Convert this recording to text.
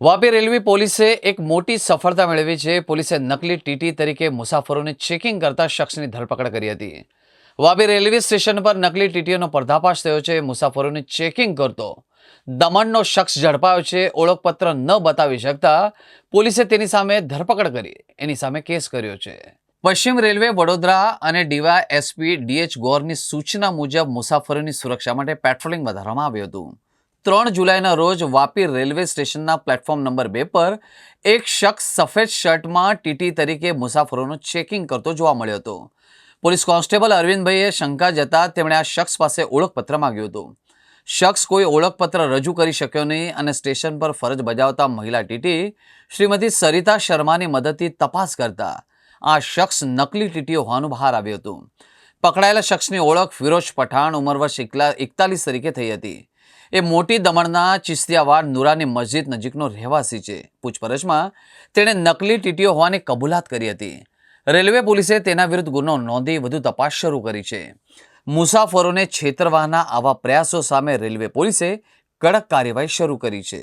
Vapi railway પોલીસે એક મોટી સફળતા મેળવી છે. પોલીસે નકલી ટીટી તરીકે મુસાફરોને ચેકિંગ કરતા શખ્સની ધરપકડ કરી હતી. વાપી રેલવે સ્ટેશન પર નકલી ટીટીઓનો પર્દાફાશ થયો છે. મુસાફરોને ચેકિંગ કરતો દમણનો શખ્સ ઝડપાયો છે. ઓળખપત્ર ન બતાવી શકતા પોલીસે તેની સામે ધરપકડ કરી એની સામે કેસ કર્યો છે. પશ્ચિમ રેલવે વડોદરા અને ડીવાયએસપી ડીએચ ગોરની સૂચના મુજબ મુસાફરોની સુરક્ષા માટે પેટ્રોલિંગ વધારવામાં આવ્યું હતું. 3 જુલાઈના રોજ વાપી રેલવે સ્ટેશનના પ્લેટફોર્મ નંબર 2 પર એક શખ્સ સફેદ શર્ટમાં ટીટી તરીકે મુસાફરોનું ચેકિંગ કરતો જોવા મળ્યો હતો. પોલીસ કોન્સ્ટેબલ અરવિંદભાઈએ શંકા જતા તેમણે આ શખ્સ પાસે ઓળખપત્ર માંગ્યું હતું. શખ્સ કોઈ ઓળખપત્ર રજૂ કરી શક્યો નહીં અને સ્ટેશન પર ફરજ બજાવતા મહિલા ટીટી શ્રીમતી સરિતા શર્માની મદદથી તપાસ કરતા આ શખ્સ નકલી ટીટીઓ હોવાનું બહાર આવ્યું હતું. પકડાયેલા શખ્સની ઓળખ ફિરોજ પઠાણ, ઉંમર વર્ષ 41 તરીકે થઈ હતી. એ મોટી દમણના ચિસ્તિયાવાડ નુરાની મસ્જિદ નજીકનો રહેવાસી છે. પૂછપરછમાં તેણે નકલી ટીટીઓ હોવાની કબૂલાત કરી હતી. રેલવે પોલીસે તેના વિરુદ્ધ ગુનો નોંધી વધુ તપાસ શરૂ કરી છે. મુસાફરોને છેતરવાના આવા પ્રયાસો સામે રેલવે પોલીસે કડક કાર્યવાહી શરૂ કરી છે.